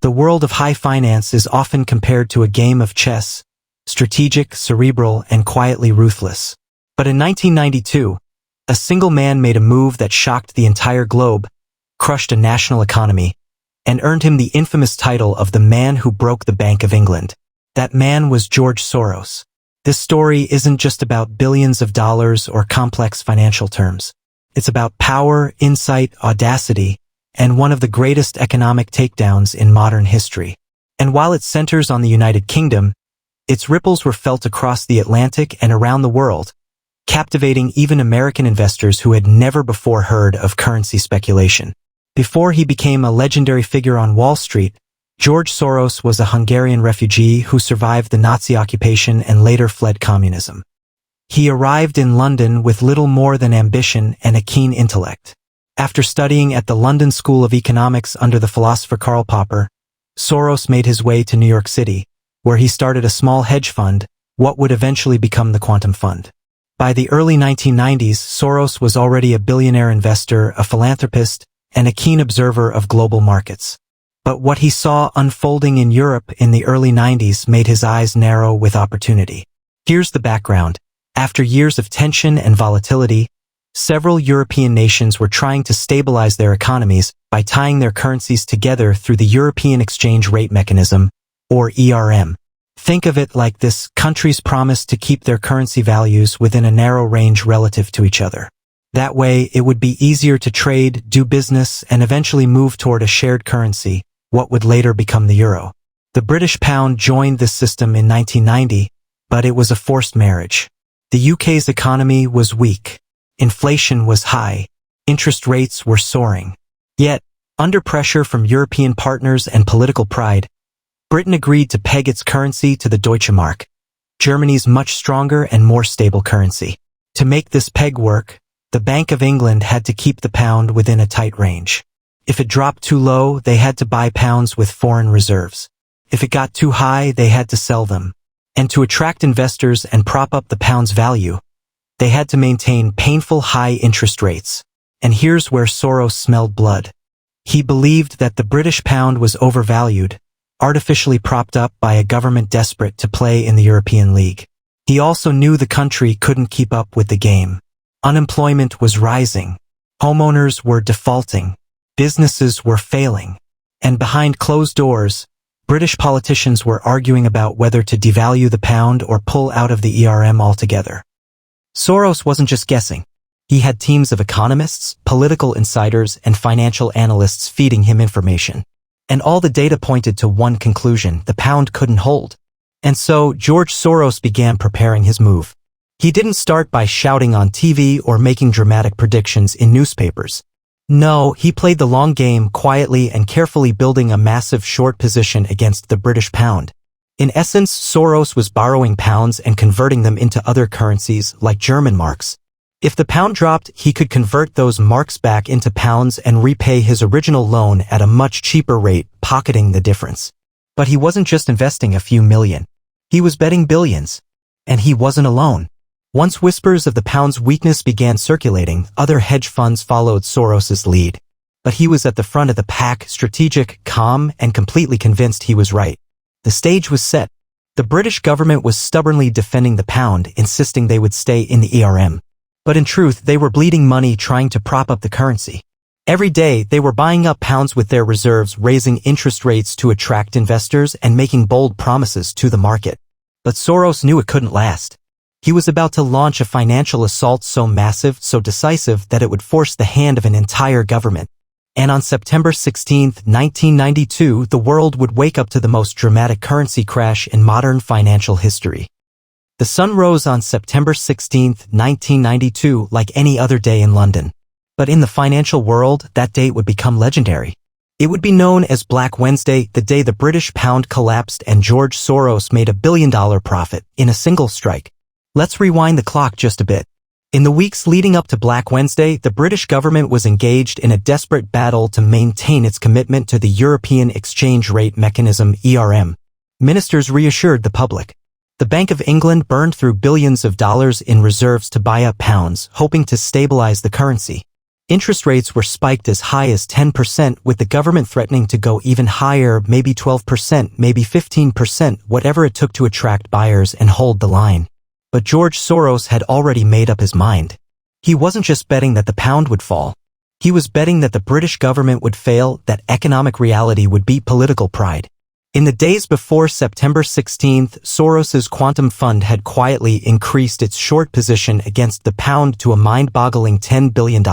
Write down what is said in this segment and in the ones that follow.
The world of high finance is often compared to a game of chess, strategic, cerebral, and quietly ruthless. But in 1992, a single man made a move that shocked the entire globe, crushed a national economy, and earned him the infamous title of the man who broke the Bank of England. That man was George Soros. This story isn't just about billions of dollars or complex financial terms. It's about power, insight, audacity, and one of the greatest economic takedowns in modern history. And while it centers on the United Kingdom, its ripples were felt across the Atlantic and around the world, captivating even American investors who had never before heard of currency speculation. Before he became a legendary figure on Wall Street, George Soros was a Hungarian refugee who survived the Nazi occupation and later fled communism. He arrived in London with little more than ambition and a keen intellect. After studying at the London School of Economics under the philosopher Karl Popper, Soros made his way to New York City, where he started a small hedge fund, what would eventually become the Quantum Fund. By the early 1990s, Soros was already a billionaire investor, a philanthropist, and a keen observer of global markets. But what he saw unfolding in Europe in the early 90s made his eyes narrow with opportunity. Here's the background. After years of tension and volatility, several European nations were trying to stabilize their economies by tying their currencies together through the European Exchange Rate Mechanism, or ERM. Think of it like this: countries promised to keep their currency values within a narrow range relative to each other. That way, it would be easier to trade, do business, and eventually move toward a shared currency, what would later become the euro. The British pound joined this system in 1990, but it was a forced marriage. The UK's economy was weak. Inflation was high. Interest rates were soaring. Yet, under pressure from European partners and political pride, Britain agreed to peg its currency to the Deutsche Mark, Germany's much stronger and more stable currency. To make this peg work, the Bank of England had to keep the pound within a tight range. If it dropped too low, they had to buy pounds with foreign reserves. If it got too high, they had to sell them. And to attract investors and prop up the pound's value, they had to maintain painful high interest rates. And here's where Soros smelled blood. He believed that the British pound was overvalued, artificially propped up by a government desperate to play in the European League. He also knew the country couldn't keep up with the game. Unemployment was rising. Homeowners were defaulting. Businesses were failing. And behind closed doors, British politicians were arguing about whether to devalue the pound or pull out of the ERM altogether. Soros wasn't just guessing. He had teams of economists, political insiders, and financial analysts feeding him information. And all the data pointed to one conclusion: the pound couldn't hold. And so George Soros began preparing his move. He didn't start by shouting on TV or making dramatic predictions in newspapers. No, he played the long game, quietly and carefully building a massive short position against the British pound. In essence, Soros was borrowing pounds and converting them into other currencies like German marks. If the pound dropped, he could convert those marks back into pounds and repay his original loan at a much cheaper rate, pocketing the difference. But he wasn't just investing a few million. He was betting billions. And he wasn't alone. Once whispers of the pound's weakness began circulating, other hedge funds followed Soros's lead. But he was at the front of the pack, strategic, calm, and completely convinced he was right. The stage was set. The British government was stubbornly defending the pound, insisting they would stay in the ERM. But in truth, they were bleeding money trying to prop up the currency. Every day, they were buying up pounds with their reserves, raising interest rates to attract investors and making bold promises to the market. But Soros knew it couldn't last. He was about to launch a financial assault so massive, so decisive, that it would force the hand of an entire government. And on September 16, 1992, the world would wake up to the most dramatic currency crash in modern financial history. The sun rose on September 16, 1992, like any other day in London. But in the financial world, that date would become legendary. It would be known as Black Wednesday, the day the British pound collapsed and George Soros made $1 billion profit in a single strike. Let's rewind the clock just a bit. In the weeks leading up to Black Wednesday, the British government was engaged in a desperate battle to maintain its commitment to the European Exchange Rate Mechanism, ERM. Ministers reassured the public. The Bank of England burned through billions of dollars in reserves to buy up pounds, hoping to stabilize the currency. Interest rates were spiked as high as 10%, with the government threatening to go even higher, maybe 12%, maybe 15%, whatever it took to attract buyers and hold the line. But George Soros had already made up his mind. He wasn't just betting that the pound would fall. He was betting that the British government would fail, that economic reality would beat political pride. In the days before September 16th, Soros's quantum fund had quietly increased its short position against the pound to a mind-boggling $10 billion.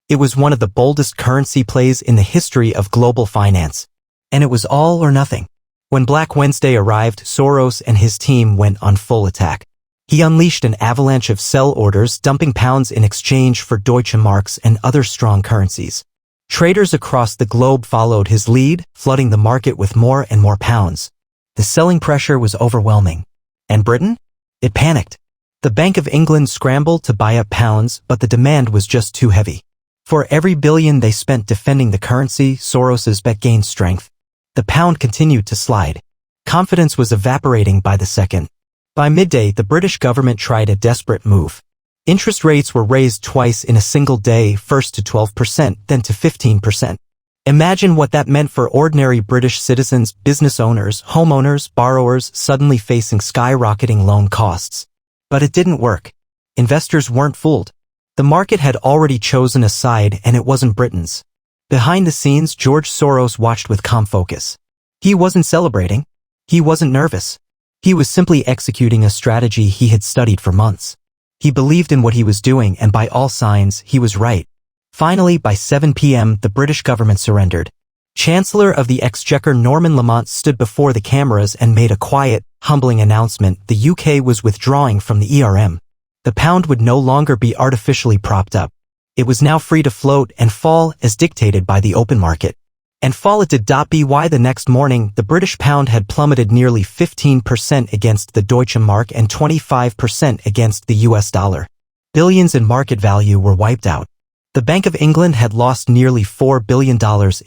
It was one of the boldest currency plays in the history of global finance. And it was all or nothing. When Black Wednesday arrived, Soros and his team went on full attack. He unleashed an avalanche of sell orders, dumping pounds in exchange for Deutsche Marks and other strong currencies. Traders across the globe followed his lead, flooding the market with more and more pounds. The selling pressure was overwhelming. And Britain? It panicked. The Bank of England scrambled to buy up pounds, but the demand was just too heavy. For every billion they spent defending the currency, Soros's bet gained strength. The pound continued to slide. Confidence was evaporating by the second. By midday, the British government tried a desperate move. Interest rates were raised twice in a single day, first to 12%, then to 15%. Imagine what that meant for ordinary British citizens, business owners, homeowners, borrowers suddenly facing skyrocketing loan costs. But it didn't work. Investors weren't fooled. The market had already chosen a side, and it wasn't Britain's. Behind the scenes, George Soros watched with calm focus. He wasn't celebrating. He wasn't nervous. He was simply executing a strategy he had studied for months. He believed in what he was doing, and by all signs, he was right. Finally, by 7 p.m., the British government surrendered. Chancellor of the Exchequer Norman Lamont stood before the cameras and made a quiet, humbling announcement: the UK was withdrawing from the ERM. The pound would no longer be artificially propped up. It was now free to float and fall as dictated by the open market. And fall it did. By the next morning, the British pound had plummeted nearly 15% against the Deutsche Mark and 25% against the US dollar. Billions in market value were wiped out. The Bank of England had lost nearly $4 billion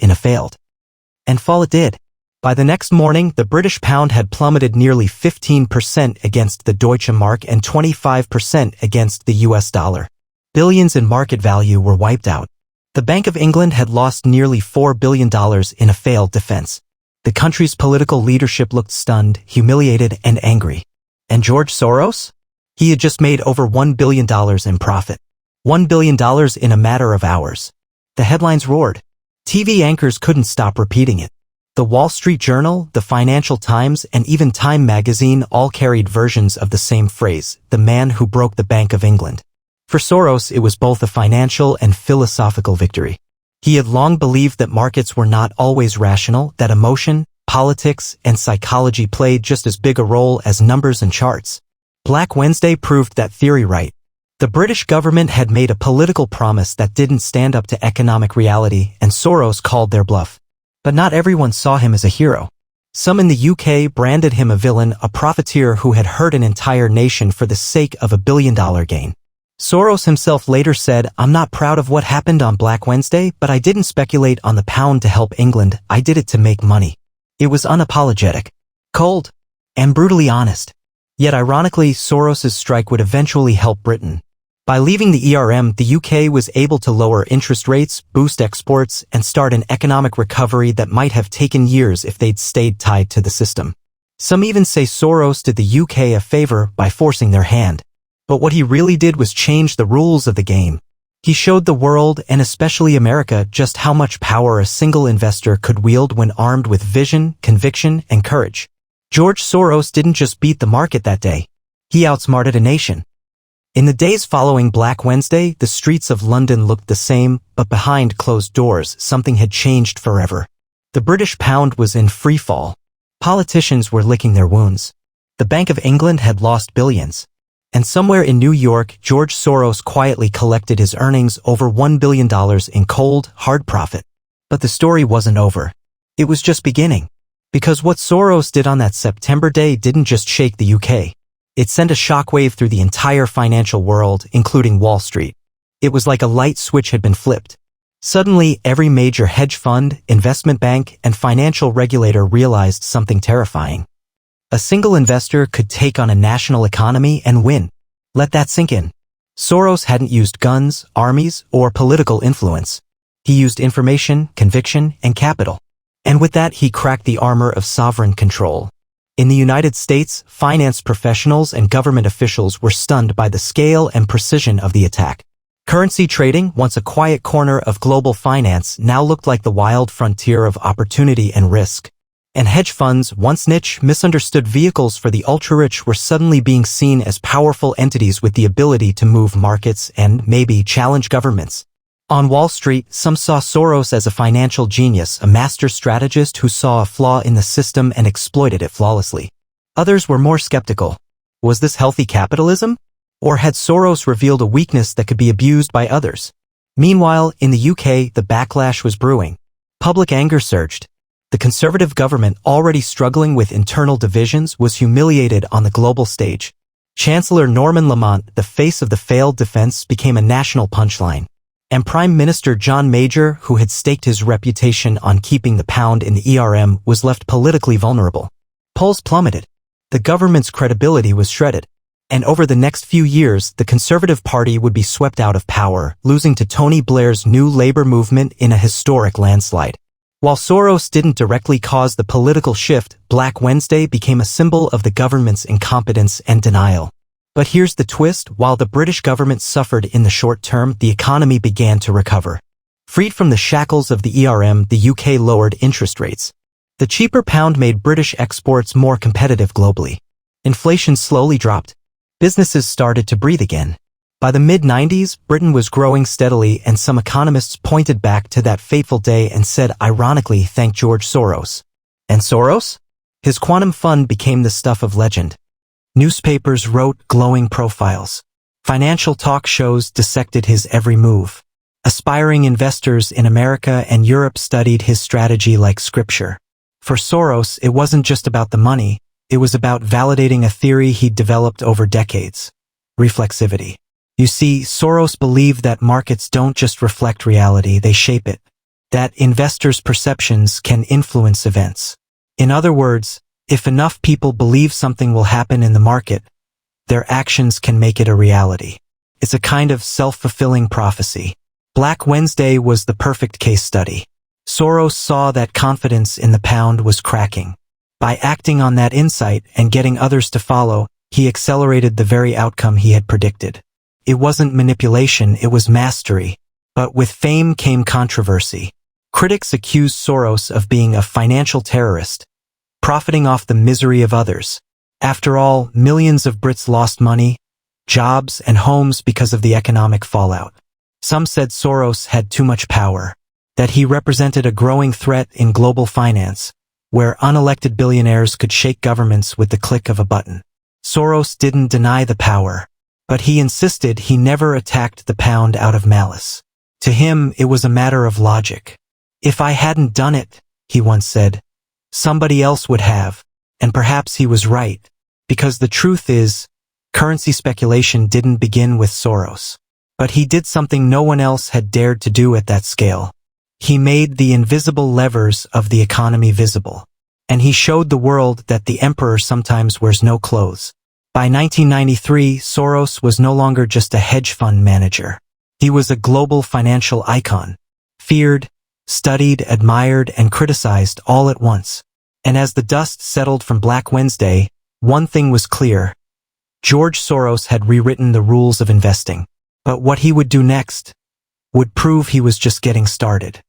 in a failed. And fall it did. By the next morning, the British pound had plummeted nearly 15% against the Deutsche Mark and 25% against the US dollar. Billions in market value were wiped out. The Bank of England had lost nearly $4 billion in a failed defense. The country's political leadership looked stunned, humiliated, and angry. And George Soros? He had just made over $1 billion in profit. $1 billion in a matter of hours. The headlines roared. TV anchors couldn't stop repeating it. The Wall Street Journal, the Financial Times, and even Time magazine all carried versions of the same phrase: the man who broke the Bank of England. For Soros, it was both a financial and philosophical victory. He had long believed that markets were not always rational, that emotion, politics, and psychology played just as big a role as numbers and charts. Black Wednesday proved that theory right. The British government had made a political promise that didn't stand up to economic reality, and Soros called their bluff. But not everyone saw him as a hero. Some in the UK branded him a villain, a profiteer who had hurt an entire nation for the sake of a billion-dollar gain. Soros himself later said, "I'm not proud of what happened on Black Wednesday, but I didn't speculate on the pound to help England. I did it to make money." It was unapologetic, cold, and brutally honest. Yet ironically, Soros's strike would eventually help Britain. By leaving the ERM, the UK was able to lower interest rates, boost exports, and start an economic recovery that might have taken years if they'd stayed tied to the system. Some even say Soros did the UK a favor by forcing their hand. But what he really did was change the rules of the game. He showed the world, and especially America, just how much power a single investor could wield when armed with vision, conviction, and courage. George Soros didn't just beat the market that day. He outsmarted a nation. In the days following Black Wednesday, the streets of London looked the same, but behind closed doors, something had changed forever. The British pound was in free fall. Politicians were licking their wounds. The Bank of England had lost billions. And somewhere in New York, George Soros quietly collected his earnings, over $1 billion in cold, hard profit. But the story wasn't over. It was just beginning. Because what Soros did on that September day didn't just shake the UK. It sent a shockwave through the entire financial world, including Wall Street. It was like a light switch had been flipped. Suddenly, every major hedge fund, investment bank, and financial regulator realized something terrifying. A single investor could take on a national economy and win. Let that sink in. Soros hadn't used guns, armies, or political influence. He used information, conviction, and capital. And with that, he cracked the armor of sovereign control. In the United States, finance professionals and government officials were stunned by the scale and precision of the attack. Currency trading, once a quiet corner of global finance, now looked like the wild frontier of opportunity and risk. And hedge funds, once niche, misunderstood vehicles for the ultra-rich, were suddenly being seen as powerful entities with the ability to move markets and, maybe, challenge governments. On Wall Street, some saw Soros as a financial genius, a master strategist who saw a flaw in the system and exploited it flawlessly. Others were more skeptical. Was this healthy capitalism? Or had Soros revealed a weakness that could be abused by others? Meanwhile, in the UK, the backlash was brewing. Public anger surged. The conservative government, already struggling with internal divisions, was humiliated on the global stage. Chancellor Norman Lamont, the face of the failed defense, became a national punchline. And Prime Minister John Major, who had staked his reputation on keeping the pound in the ERM, was left politically vulnerable. Polls plummeted. The government's credibility was shredded. And over the next few years, the Conservative Party would be swept out of power, losing to Tony Blair's new Labour movement in a historic landslide. While Soros didn't directly cause the political shift, Black Wednesday became a symbol of the government's incompetence and denial. But here's the twist: while the British government suffered in the short term, the economy began to recover. Freed from the shackles of the ERM, the UK lowered interest rates. The cheaper pound made British exports more competitive globally. Inflation slowly dropped. Businesses started to breathe again. By the mid-90s, Britain was growing steadily, and some economists pointed back to that fateful day and said, ironically, thank George Soros. And Soros? His quantum fund became the stuff of legend. Newspapers wrote glowing profiles. Financial talk shows dissected his every move. Aspiring investors in America and Europe studied his strategy like scripture. For Soros, it wasn't just about the money, it was about validating a theory he'd developed over decades: reflexivity. You see, Soros believed that markets don't just reflect reality, they shape it. That investors' perceptions can influence events. In other words, if enough people believe something will happen in the market, their actions can make it a reality. It's a kind of self-fulfilling prophecy. Black Wednesday was the perfect case study. Soros saw that confidence in the pound was cracking. By acting on that insight and getting others to follow, he accelerated the very outcome he had predicted. It wasn't manipulation, it was mastery. But with fame came controversy. Critics accused Soros of being a financial terrorist, profiting off the misery of others. After all, millions of Brits lost money, jobs, and homes because of the economic fallout. Some said Soros had too much power, that he represented a growing threat in global finance, where unelected billionaires could shake governments with the click of a button. Soros didn't deny the power, but he insisted he never attacked the pound out of malice. To him, it was a matter of logic. If I hadn't done it, he once said, somebody else would have, and perhaps he was right, because the truth is, currency speculation didn't begin with Soros. But he did something no one else had dared to do at that scale. He made the invisible levers of the economy visible. And he showed the world that the emperor sometimes wears no clothes. By 1993, Soros was no longer just a hedge fund manager. He was a global financial icon. Feared, studied, admired, and criticized all at once. And as the dust settled from Black Wednesday, one thing was clear. George Soros had rewritten the rules of investing. But what he would do next would prove he was just getting started.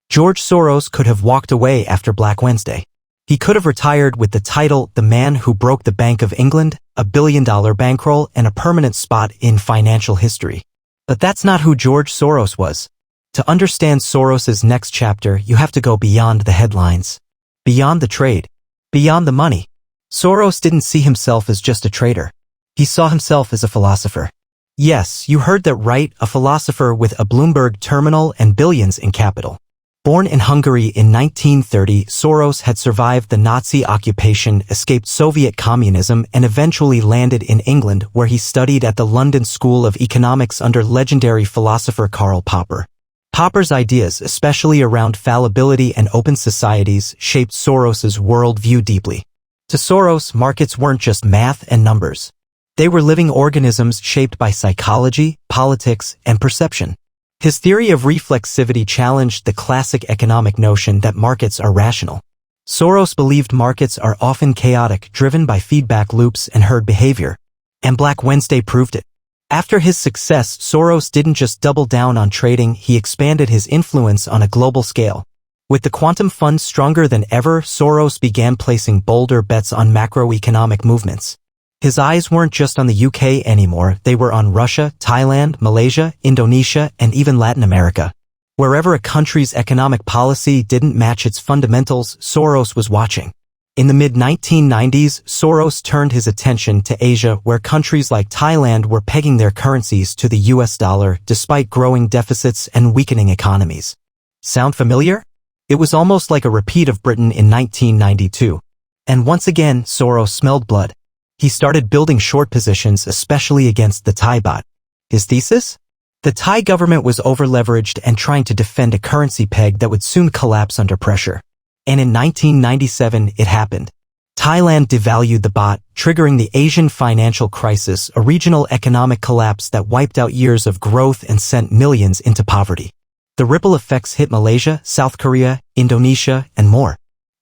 George Soros could have walked away after Black Wednesday. He could have retired with the title The Man Who Broke the Bank of England, a billion-dollar bankroll, and a permanent spot in financial history. But that's not who George Soros was. To understand Soros's next chapter, you have to go beyond the headlines, beyond the trade, beyond the money. Soros didn't see himself as just a trader. He saw himself as a philosopher. Yes, you heard that right, a philosopher with a Bloomberg terminal and billions in capital. Born in Hungary in 1930, Soros had survived the Nazi occupation, escaped Soviet communism, and eventually landed in England, where he studied at the London School of Economics under legendary philosopher Karl Popper. Popper's ideas, especially around fallibility and open societies, shaped Soros's worldview deeply. To Soros, markets weren't just math and numbers. They were living organisms shaped by psychology, politics, and perception. His theory of reflexivity challenged the classic economic notion that markets are rational. Soros believed markets are often chaotic, driven by feedback loops and herd behavior. And Black Wednesday proved it. After his success, Soros didn't just double down on trading, he expanded his influence on a global scale. With the quantum fund stronger than ever, Soros began placing bolder bets on macroeconomic movements. His eyes weren't just on the UK anymore, they were on Russia, Thailand, Malaysia, Indonesia, and even Latin America. Wherever a country's economic policy didn't match its fundamentals, Soros was watching. In the mid-1990s, Soros turned his attention to Asia, where countries like Thailand were pegging their currencies to the US dollar despite growing deficits and weakening economies. Sound familiar? It was almost like a repeat of Britain in 1992. And once again, Soros smelled blood. He started building short positions, especially against the Thai baht. His thesis? The Thai government was over-leveraged and trying to defend a currency peg that would soon collapse under pressure. And in 1997, it happened. Thailand devalued the baht, triggering the Asian financial crisis, a regional economic collapse that wiped out years of growth and sent millions into poverty. The ripple effects hit Malaysia, South Korea, Indonesia, and more.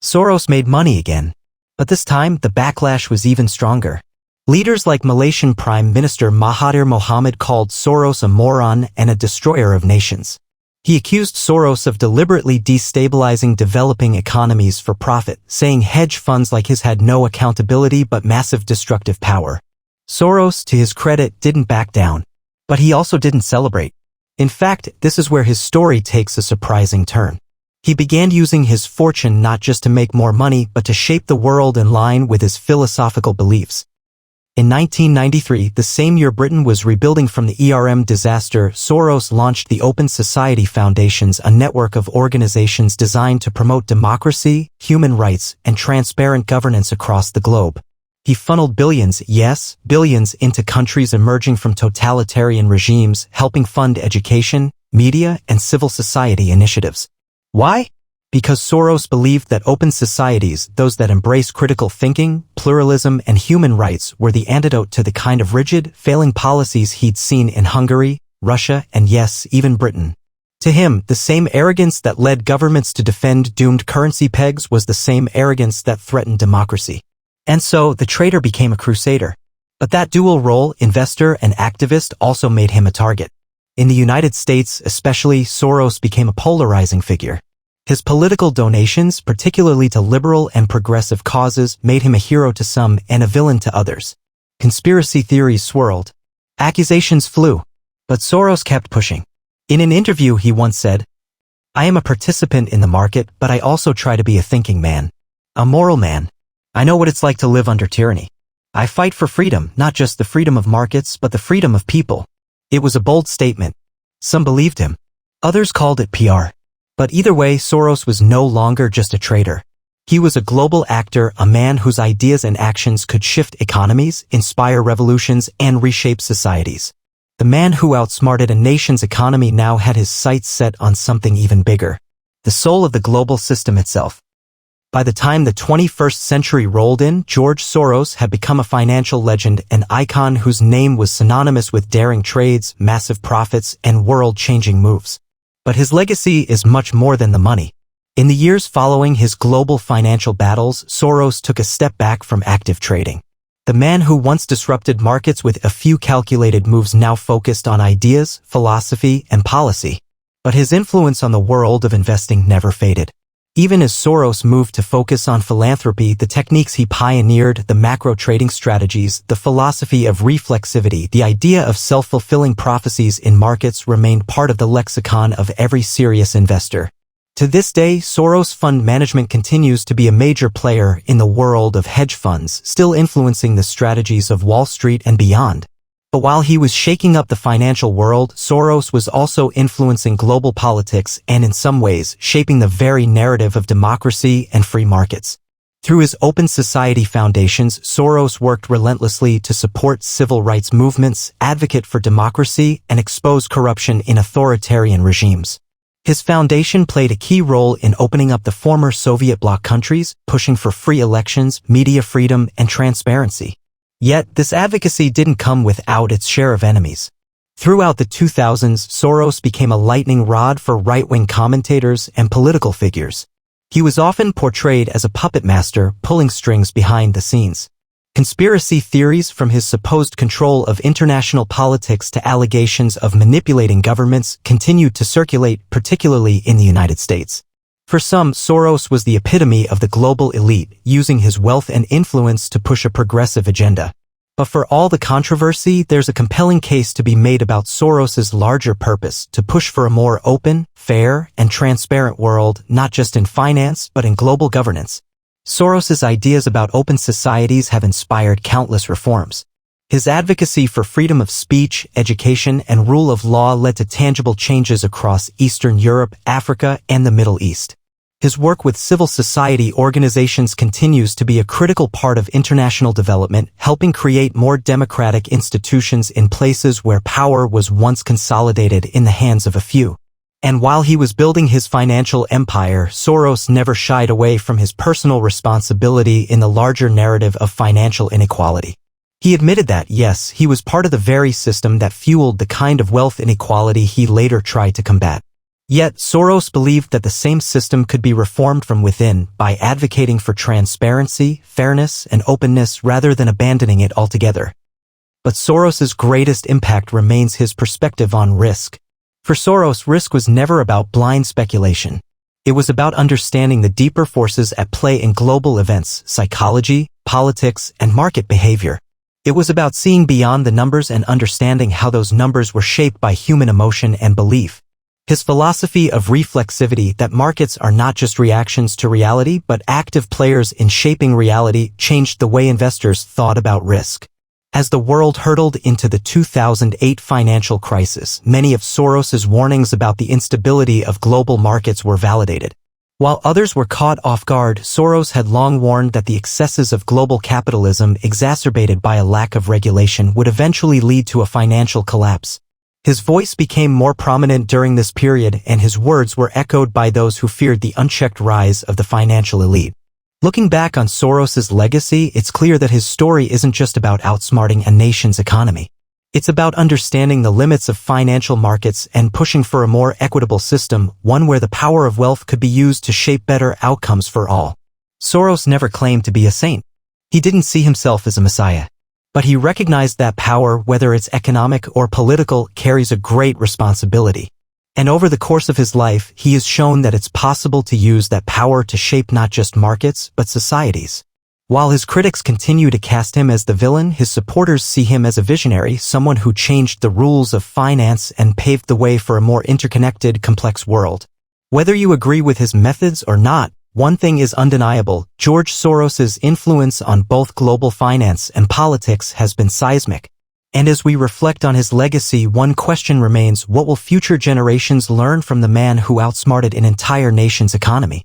Soros made money again. But this time, the backlash was even stronger. Leaders like Malaysian Prime Minister Mahathir Mohamad called Soros a moron and a destroyer of nations. He accused Soros of deliberately destabilizing developing economies for profit, saying hedge funds like his had no accountability but massive destructive power. Soros, to his credit, didn't back down. But he also didn't celebrate. In fact, this is where his story takes a surprising turn. He began using his fortune not just to make more money but to shape the world in line with his philosophical beliefs. In 1993, the same year Britain was rebuilding from the ERM disaster, Soros launched the Open Society Foundations, a network of organizations designed to promote democracy, human rights, and transparent governance across the globe. He funneled billions, yes, billions, into countries emerging from totalitarian regimes, helping fund education, media, and civil society initiatives. Why? Because Soros believed that open societies, those that embrace critical thinking, pluralism, and human rights, were the antidote to the kind of rigid, failing policies he'd seen in Hungary, Russia, and yes, even Britain. To him, the same arrogance that led governments to defend doomed currency pegs was the same arrogance that threatened democracy. And so, the trader became a crusader. But that dual role, investor and activist, also made him a target. In the United States, especially, Soros became a polarizing figure. His political donations, particularly to liberal and progressive causes, made him a hero to some and a villain to others. Conspiracy theories swirled. Accusations flew. But Soros kept pushing. In an interview he once said, "I am a participant in the market, but I also try to be a thinking man. A moral man. I know what it's like to live under tyranny. I fight for freedom, not just the freedom of markets, but the freedom of people." It was a bold statement. Some believed him. Others called it PR. But either way, Soros was no longer just a trader. He was a global actor, a man whose ideas and actions could shift economies, inspire revolutions, and reshape societies. The man who outsmarted a nation's economy now had his sights set on something even bigger. The soul of the global system itself. By the time the 21st century rolled in, George Soros had become a financial legend, an icon whose name was synonymous with daring trades, massive profits, and world-changing moves. But his legacy is much more than the money. In the years following his global financial battles, Soros took a step back from active trading. The man who once disrupted markets with a few calculated moves now focused on ideas, philosophy, and policy. But his influence on the world of investing never faded. Even as Soros moved to focus on philanthropy, the techniques he pioneered, the macro trading strategies, the philosophy of reflexivity, the idea of self-fulfilling prophecies in markets remained part of the lexicon of every serious investor. To this day, Soros Fund Management continues to be a major player in the world of hedge funds, still influencing the strategies of Wall Street and beyond. But while he was shaking up the financial world, Soros was also influencing global politics and in some ways shaping the very narrative of democracy and free markets. Through his Open Society Foundations, Soros worked relentlessly to support civil rights movements, advocate for democracy, and expose corruption in authoritarian regimes. His foundation played a key role in opening up the former Soviet bloc countries, pushing for free elections, media freedom, and transparency. Yet, this advocacy didn't come without its share of enemies. Throughout the 2000s, Soros became a lightning rod for right-wing commentators and political figures. He was often portrayed as a puppet master pulling strings behind the scenes. Conspiracy theories, from his supposed control of international politics to allegations of manipulating governments, continued to circulate, particularly in the United States. For some, Soros was the epitome of the global elite, using his wealth and influence to push a progressive agenda. But for all the controversy, there's a compelling case to be made about Soros's larger purpose: to push for a more open, fair, and transparent world, not just in finance, but in global governance. Soros's ideas about open societies have inspired countless reforms. His advocacy for freedom of speech, education, and rule of law led to tangible changes across Eastern Europe, Africa, and the Middle East. His work with civil society organizations continues to be a critical part of international development, helping create more democratic institutions in places where power was once consolidated in the hands of a few. And while he was building his financial empire, Soros never shied away from his personal responsibility in the larger narrative of financial inequality. He admitted that, yes, he was part of the very system that fueled the kind of wealth inequality he later tried to combat. Yet, Soros believed that the same system could be reformed from within by advocating for transparency, fairness, and openness rather than abandoning it altogether. But Soros's greatest impact remains his perspective on risk. For Soros, risk was never about blind speculation. It was about understanding the deeper forces at play in global events, psychology, politics, and market behavior. It was about seeing beyond the numbers and understanding how those numbers were shaped by human emotion and belief. His philosophy of reflexivity, that markets are not just reactions to reality but active players in shaping reality, changed the way investors thought about risk. As the world hurtled into the 2008 financial crisis, many of Soros's warnings about the instability of global markets were validated. While others were caught off guard, Soros had long warned that the excesses of global capitalism, exacerbated by a lack of regulation, would eventually lead to a financial collapse. His voice became more prominent during this period, and his words were echoed by those who feared the unchecked rise of the financial elite. Looking back on Soros's legacy, it's clear that his story isn't just about outsmarting a nation's economy. It's about understanding the limits of financial markets and pushing for a more equitable system, one where the power of wealth could be used to shape better outcomes for all. Soros never claimed to be a saint. He didn't see himself as a messiah. But he recognized that power, whether it's economic or political, carries a great responsibility. And over the course of his life, he has shown that it's possible to use that power to shape not just markets, but societies. While his critics continue to cast him as the villain, his supporters see him as a visionary, someone who changed the rules of finance and paved the way for a more interconnected, complex world. Whether you agree with his methods or not, one thing is undeniable: George Soros's influence on both global finance and politics has been seismic. And as we reflect on his legacy, one question remains: what will future generations learn from the man who outsmarted an entire nation's economy?